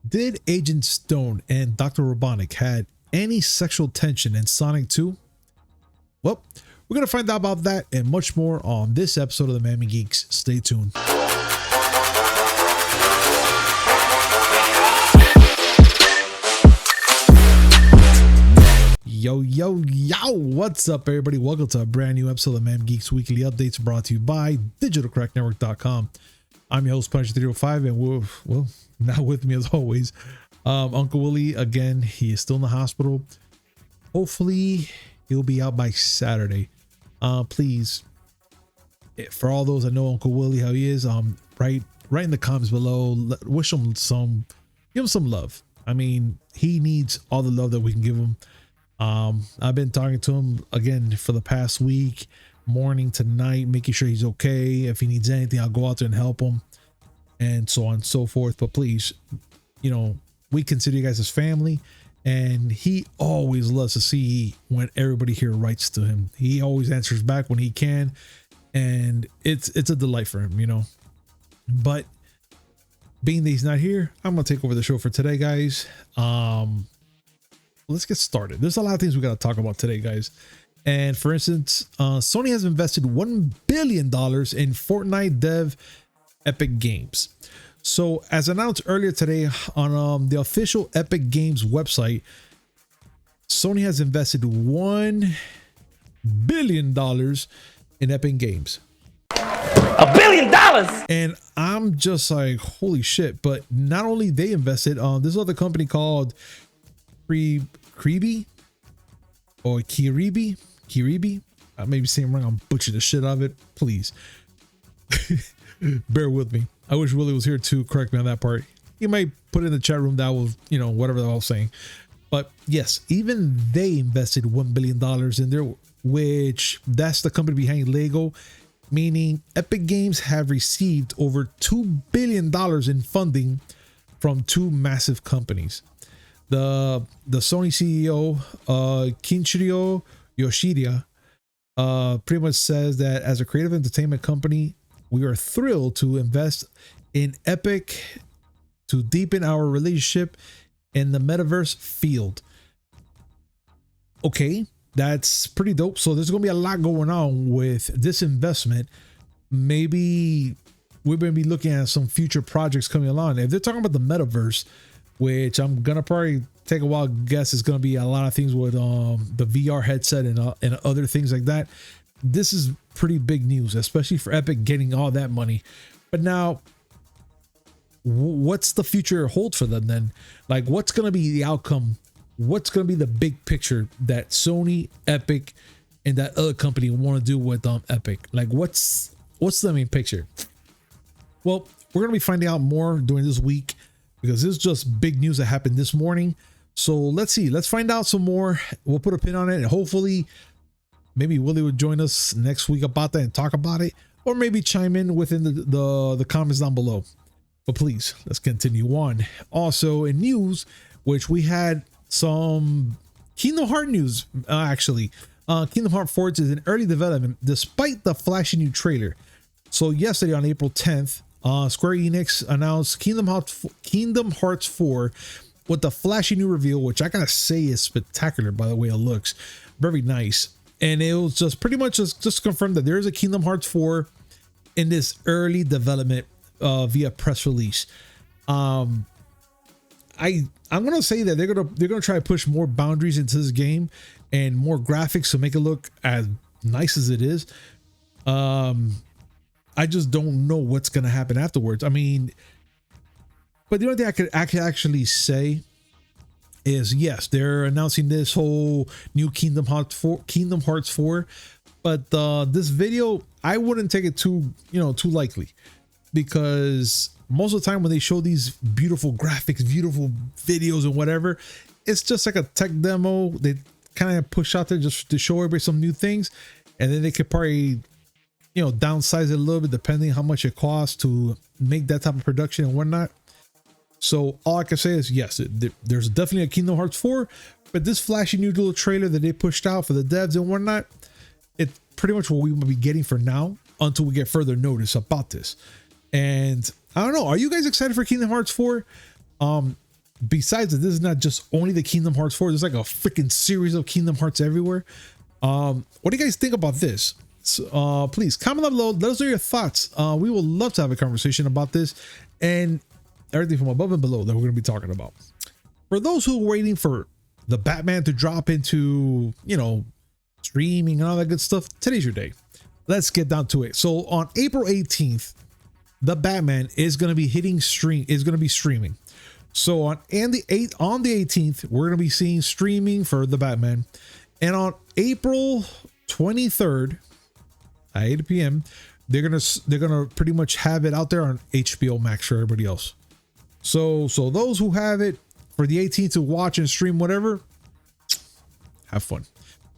Did Agent Stone and Dr. Robotnik had any sexual tension in Sonic 2? Well, we're going to find out about that and much more on this episode of the Miami Geeks. Stay tuned. Yo, what's up, everybody? Welcome to a brand new episode of the Miami Geeks Weekly Updates brought to you by digitalcracknetwork.com. I'm your host, Punisher305, and well, now with me as always, Uncle Willie. Again, he is still in the hospital. Hopefully, he'll be out by Saturday. Please, for all those that know Uncle Willie, how he is, write in the comments below. Wish him give him some love. I mean, he needs all the love that we can give him. I've been talking to him again for the past week, morning to night, making sure he's okay. If he needs anything, I'll go out there and help him, and so on and so forth. But please, we consider you guys as family, and he always loves to see when everybody here writes to him. He always answers back when he can, and it's a delight for him, But being that he's not here, I'm gonna take over the show for today, guys. Let's get started. There's a lot of things we got to talk about today, guys. And for instance, Sony has invested $1 billion in Fortnite dev Epic Games. So as announced earlier today on the official Epic Games website, Sony has invested $1 billion in Epic Games. $1 billion. And I'm just like, holy shit. But not only they invested, this other company called Kiribi or Kiribi. I may be saying wrong. I'm butchering the shit out of it. Please bear with me. I wish Willie was here to correct me on that part. He might put in the chat room that was, whatever I was saying. But yes, even they invested $1 billion in there, which that's the company behind Lego, meaning Epic Games have received over $2 billion in funding from two massive companies. The Sony CEO, Kinshiro Yoshida, pretty much says that as a creative entertainment company, we are thrilled to invest in Epic to deepen our relationship in the metaverse field. Okay, that's pretty dope. So there's going to be a lot going on with this investment. Maybe we're going to be looking at some future projects coming along. If they're talking about the metaverse, which I'm gonna probably take a wild guess is gonna be a lot of things with the VR headset and other things like that. This is pretty big news, especially for Epic getting all that money. But now, what's the future hold for them then? Like, what's gonna be the outcome? What's gonna be the big picture that Sony, Epic, and that other company want to do with Epic? Like, what's the main picture? Well, we're gonna be finding out more during this week, because this is just big news that happened this morning. So let's see. Let's find out some more. We'll put a pin on it, and hopefully maybe Willie would join us next week about that and talk about it, or maybe chime in within the comments down below. But please, let's continue on. Also in news, which we had some Kingdom Hearts news, actually. Kingdom Hearts 4 is in early development despite the flashy new trailer. So yesterday on April 10th, Square Enix announced Kingdom Hearts 4 with the flashy new reveal, which I gotta say is spectacular by the way it looks. Very nice. And it was just pretty much just confirmed that there is a Kingdom Hearts 4 in this early development via press release. I'm gonna say that they're gonna try to push more boundaries into this game and more graphics to make it look as nice as it is. I just don't know what's going to happen afterwards. I mean, but the only thing I could actually say is, yes, they're announcing this whole new Kingdom Hearts 4, but this video, I wouldn't take it too likely, because most of the time when they show these beautiful graphics, beautiful videos and whatever, it's just like a tech demo. They kind of push out there just to show everybody some new things, and then they could probably downsize it a little bit depending how much it costs to make that type of production and whatnot. So all I can say is, yes, there's definitely a Kingdom Hearts 4, but this flashy new little trailer that they pushed out for the devs and whatnot, it's pretty much what we will be getting for now until we get further notice about this. And I don't know, are you guys excited for Kingdom Hearts 4? besides that, this is not just only the Kingdom Hearts 4. There's like a freaking series of Kingdom Hearts everywhere. What do you guys think about this? So, please comment down below. Let us know your thoughts. We would love to have a conversation about this and everything from above and below that we're going to be talking about. For those who are waiting for the Batman to drop into, you know, streaming and all that good stuff, today's your day. Let's get down to it. So on April 18th, the Batman is going to be streaming. So on the 18th, we're going to be seeing streaming for the Batman. And on April 23rd at 8 p.m., they're going to pretty much have it out there on HBO Max for everybody else. So those who have it for the 18th to watch and stream whatever, have fun.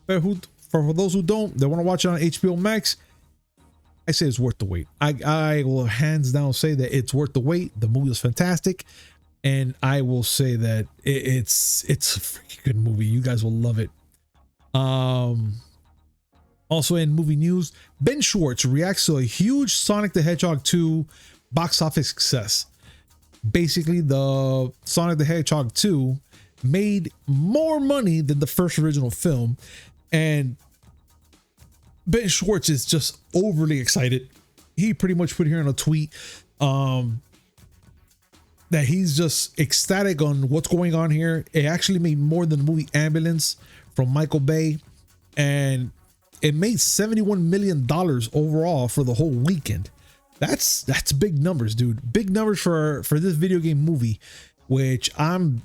But for those who don't, they want to watch it on HBO Max, I say it's worth the wait. I will hands down say that it's worth the wait. The movie is fantastic, and I will say that it's a freaking good movie. You guys will love it. Also in movie news, Ben Schwartz reacts to a huge Sonic the Hedgehog 2 box office success. Basically, the Sonic the Hedgehog 2 made more money than the first original film, and Ben Schwartz is just overly excited. He pretty much put here in a tweet that he's just ecstatic on what's going on here. It actually made more than the movie Ambulance from Michael Bay, and it made $71 million overall for the whole weekend. That's big numbers, dude. Big numbers for this video game movie, which I'm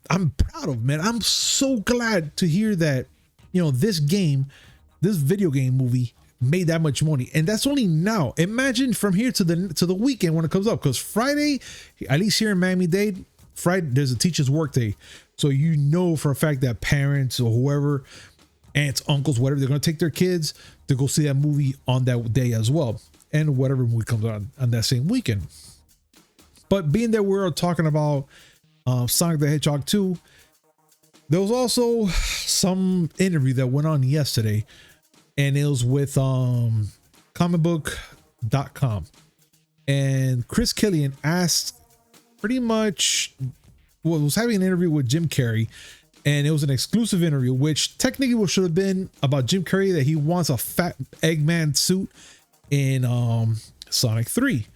proud of, man. I'm so glad to hear that, you know, this video game movie made that much money, and that's only now. Imagine from here to the weekend when it comes up, because Friday, at least here in Miami-Dade, Friday there's a teacher's work day, so you know for a fact that parents or whoever, aunts, uncles, whatever, they're going to take their kids to go see that movie on that day as well, and whatever movie comes on that same weekend. But being that we're talking about Sonic the Hedgehog 2, there was also some interview that went on yesterday, and it was with comicbook.com, and Chris Killian asked pretty much, well, was having an interview with Jim Carrey, and it was an exclusive interview, which technically should have been about Jim Carrey, that he wants a fat Eggman suit in Sonic 3.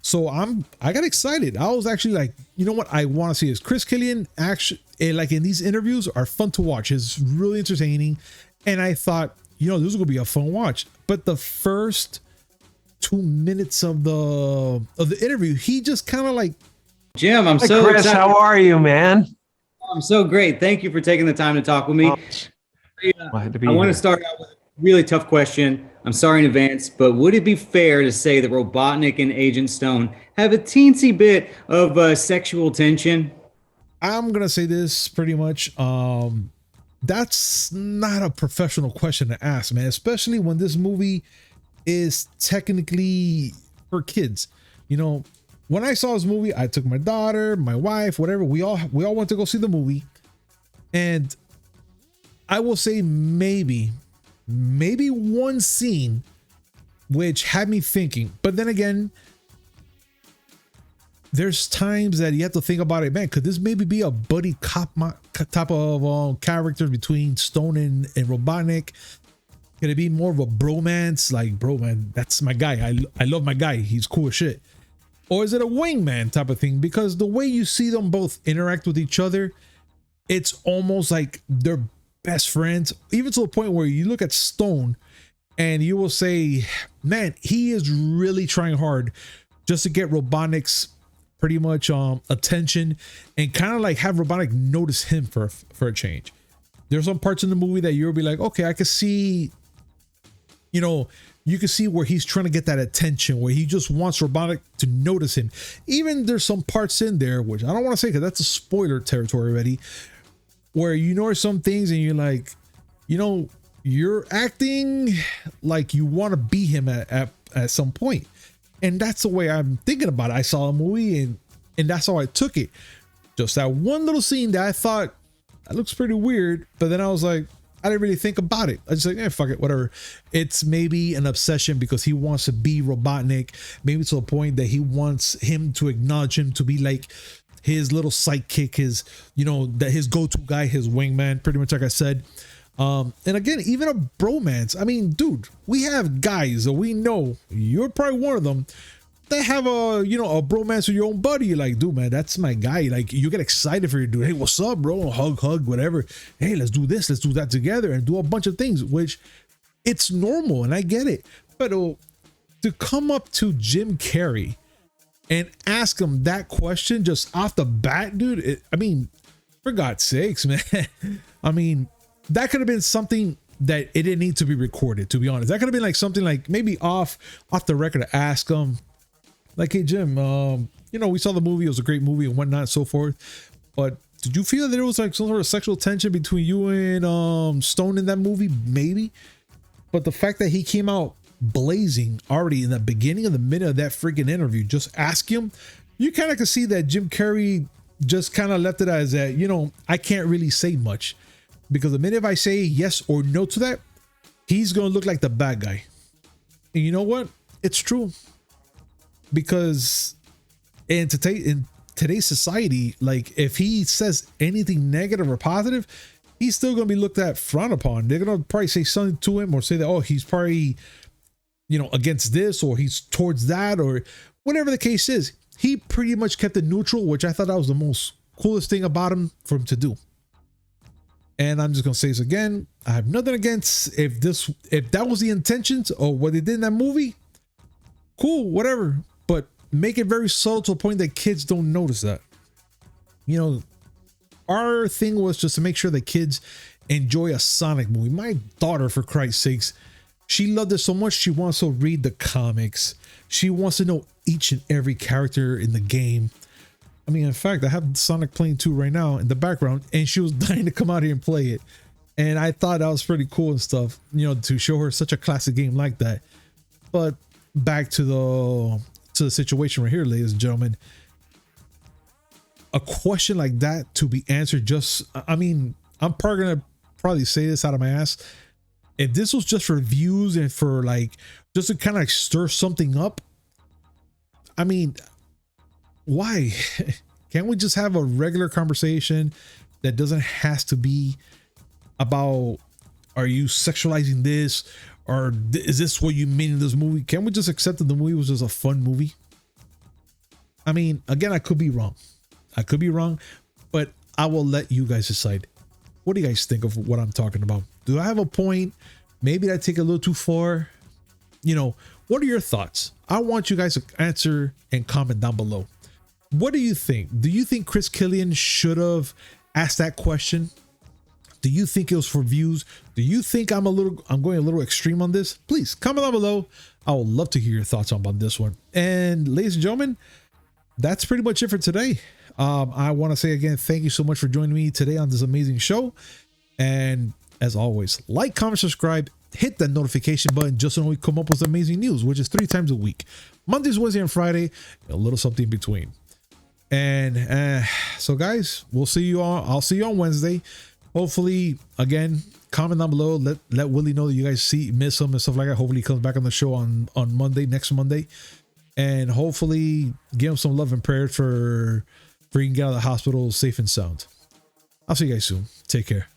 So I got excited. I was actually like, you know what, I want to see this. Chris Killian actually, like in these interviews, are fun to watch. It's really entertaining, and I thought, you know, this is gonna be a fun watch. But the first 2 minutes of the interview, he just kind of like, Jim, I'm Hi, so Chris, excited. how are you, man? I'm so great. Thank you for taking the time to talk with me. I want to start out with a really tough question. I'm sorry in advance, but would it be fair to say that Robotnik and Agent Stone have a teensy bit of sexual tension? I'm gonna say this pretty much. That's not a professional question to ask, man, especially when this movie is technically for kids. You know, when I saw this movie, I took my daughter, my wife, whatever. We all went to go see the movie, and I will say maybe one scene which had me thinking. But then again, there's times that you have to think about it, man. Could this maybe be a buddy cop type of character between Stone and Robotnik? Could it be more of a bromance? Like, bro, man, that's my guy. I love my guy. He's cool as shit. Or is it a wingman type of thing? Because the way you see them both interact with each other, it's almost like they're best friends. Even to the point where you look at Stone and you will say, man, he is really trying hard just to get Robotnik's pretty much attention, and kind of like have Robotnik notice him for a change. There's some parts in the movie that you'll be like, okay, I can see, you know, you can see where he's trying to get that attention, where he just wants Robotnik to notice him. Even there's some parts in there, which I don't want to say because that's a spoiler territory already, where you know some things and you're like, you know, you're acting like you want to be him at some point. And that's the way I'm thinking about it. I saw a movie and that's how I took it. Just that one little scene that I thought, that looks pretty weird. But then I was like, I didn't really think about it. I just like, fuck it, whatever. It's maybe an obsession because he wants to be Robotnik. Maybe to a point that he wants him to acknowledge him, to be like his little sidekick, his, you know, that his go-to guy, his wingman, pretty much like I said. And again, even a bromance. I mean, dude, we have guys that we know, you're probably one of them, that have a, you know, a bromance with your own buddy. You're like, dude, man, that's my guy. Like, you get excited for your dude. Hey, what's up, bro? Hug, whatever. Hey, let's do this, let's do that together, and do a bunch of things, which it's normal, and I get it. But to come up to Jim Carrey and ask him that question just off the bat, dude, I mean, for God's sakes, man. I mean, that could have been something that it didn't need to be recorded, to be honest. That could have been like something like maybe off the record to ask him, like, hey, Jim, you know, we saw the movie, it was a great movie and whatnot and so forth, but did you feel that there was like some sort of sexual tension between you and Stone in that movie? Maybe. But the fact that he came out blazing already in the beginning of the minute of that freaking interview, just ask him, you kind of can see that Jim Carrey just kind of left it as that, you know, I can't really say much, because the minute if I say yes or no to that, he's going to look like the bad guy. And you know what? It's true. Because in today's society, like, if he says anything negative or positive, he's still going to be looked at, frowned upon. They're going to probably say something to him, or say that, oh, he's probably, you know, against this, or he's towards that, or whatever the case is. He pretty much kept it neutral, which I thought that was the most coolest thing about him for him to do. And I'm just going to say this again. I have nothing against if that was the intentions or what they did in that movie. Cool, whatever. But make it very subtle to a point that kids don't notice that. You know, our thing was just to make sure that kids enjoy a Sonic movie. My daughter, for Christ's sakes, she loved it so much, she wants to read the comics. She wants to know each and every character in the game. I mean, in fact, I have Sonic playing 2 right now in the background, and she was dying to come out here and play it. And I thought that was pretty cool and stuff, you know, to show her such a classic game like that. But back to the situation right here, ladies and gentlemen. A question like that to be answered just, I mean, I'm probably gonna say this out of my ass. If this was just for views and for like, just to kind of like stir something up, I mean, why? Can't we just have a regular conversation that doesn't has to be about, are you sexualizing this, or is this what you mean in this movie? Can't we just accept that the movie was just a fun movie? I mean, again, I could be wrong. But I will let you guys decide. What do you guys think of what I'm talking about? Do I have a point? Maybe I take it a little too far. You know, what are your thoughts? I want you guys to answer and comment down below. What do you think? Do you think Chris Killian should have asked that question? Do you think it was for views? Do you think I'm going a little extreme on this? Please comment down below. I would love to hear your thoughts on this one. And ladies and gentlemen, that's pretty much it for today. I want to say again, thank you so much for joining me today on this amazing show. And as always, like, comment, subscribe, hit that notification button just so we come up with amazing news, which is 3 times a week: Mondays, Wednesday, and Friday, a little something in between. And so guys, we'll see you all. I'll see you on Wednesday. Hopefully, again, comment down below. Let Willie know that you guys miss him and stuff like that. Hopefully he comes back on the show on Monday, next Monday. And hopefully give him some love and prayer for he can get out of the hospital safe and sound. I'll see you guys soon. Take care.